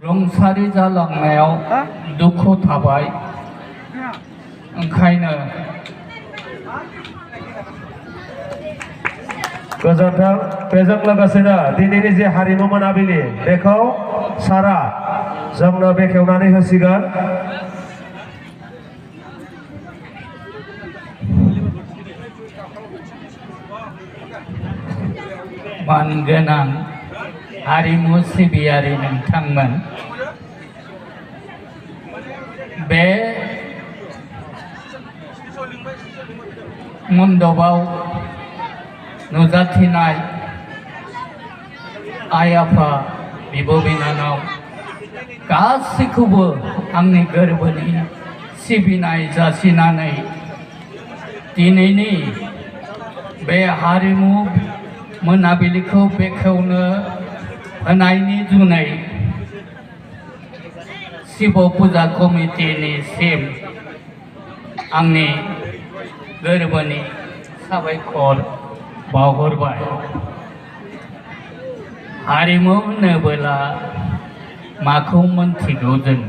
रुंसारि जालांनायाव दुखु थाबाय ओंखायनो गोजोन्थों। बेजों लोगोसेनो दिनैनि जे हारिमु मोनाबिलि बेखौ सारा जोंनो बेखेवनानै होसिगोन। मानगोनां हारिमु सिबियारि नोंथांमोन, बे मन्दपाव नुजाथिनाय आइ आफा बिब' बिनानाव गासैखौबो आंनि गोरबोनि सिबिनाय जासिनानै दिनैनि बे हारिमु मोनाबिलिखौ बेखेवनो होनायनि जुनै शिव फुजा कमिटिनिसिम आंनि गोरबोनि साबायखर बावहरबाय। हारिमु होनोबोला माखौ मोनथिगौ जों?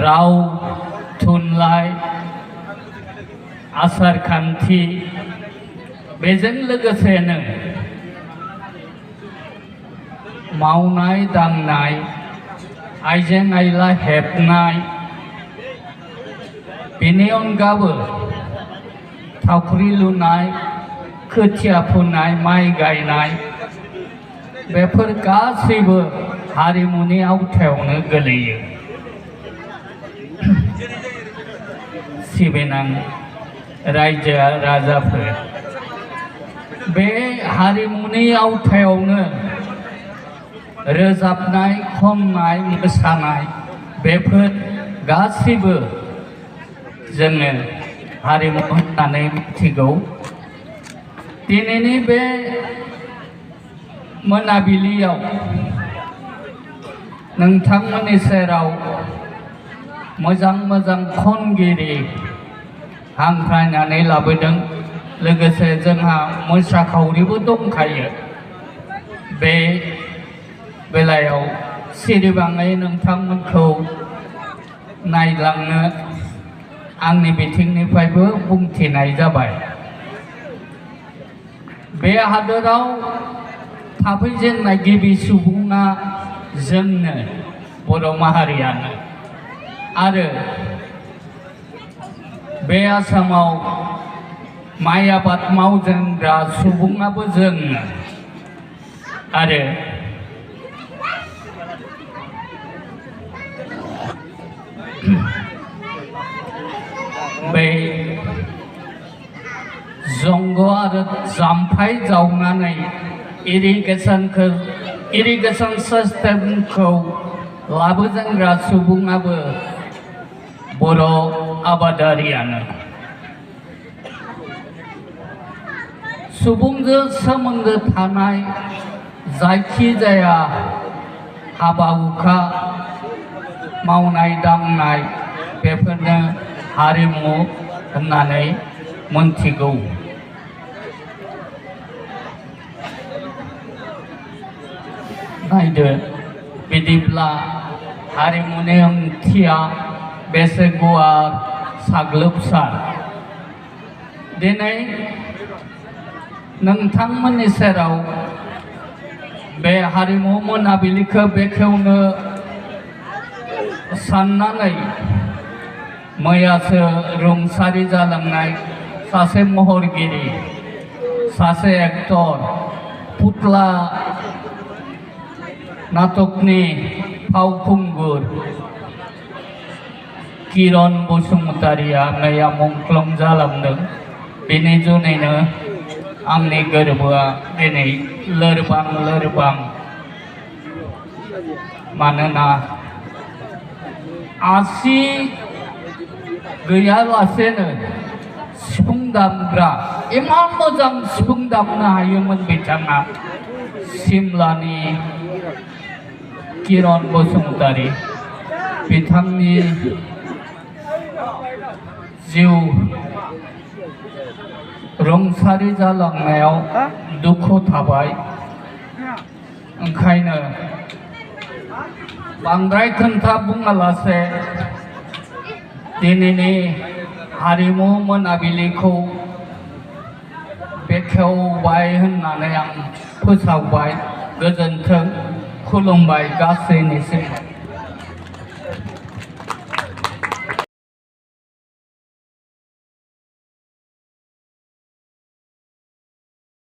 राव, थुनलाइ, आसार खान्थि, बेजों लोगोसेनो मावनाय दांनाय, आइजें आइला हेबनाय, बेनि अनगाबो थावख्रि लुनाय, खोथिया फुनाय, माइ गायनाय, बेफोर गासैबो हारिमुनि आवथायावनो गोलैयो। सिबिनां रायजो राजाफोर, बे हारिमुनि आवथायावनो रोजाबनाय, खननाय, मोसानाय, बेफोर गासैबो जोङो हारिमु होननानै मिथिगौ। दिनैनि बे मोनाबिलियाव नोंथांमोननि सेराव मोजां मोजां खनगिरि हांख्रायनानै लाबोदों। लोगोसे जोंहा मोसाखावरिबो दंखायो। बे बेलायाव सिरिबाङै नोंथांमोनखौ नायलांनो आंनि बिथिंनिफ्रायबो बुंथिनाय जाबाय। बे हादोराव थाफैजेननाय गिबि सुबुङा जोंनो बर' माहारियानो, आरो बे आसामाव माइ आबाद मावजेनग्रा सुबुङाबो जोंनो, आरो बै जंग आरो जाम्फै जावनानै इरिगेसन सिस्टेमखौ लाबोजेनग्रा सुबुङाबो बर' आबादारियानो। सुबुंजों सोमोन्दो थानाय जायखिजाया हाबा हुखा, मावनाय दांनाय, बेफोरनो हारिमु होननानै मोनथिगौ। नायदो, बिदिब्ला हारिमुनि ओंथिया बेसे गुवार साग्लोबसार। दिनै नोंथांमोननि सेराव बे हारिमु मोनाबिलिखौ बेखेवनो साननानै मैयासो रुंसारि जालांनाय सासे महरगिरि, सासे एक्टर, फुथुला नाटकनि फावखुंगुर किरण बसुमतारिया मैया मुंख्लं जालांदों। बेनि जुनैनो आंनि गोरबोआ दिनै लोरबां, मानोना आसि गैयालासेनो सिफुं दामग्रा, इमान मोजां सिफुं दामनो हायोमोन बिथाङा, सिमलानि किरण बसुमतारी। बिथांनि जिउ रुंसारि जालांनायाव दुखु थाबाय। ओंखायनो बांद्राय खोन्था बुङालासे दिनैनि हारिमु मोनाबिलिखौ बेखेवबाय होननानै आं फोसावबाय। गोजोन्थों, खुलुमबाय गासैनिसिम।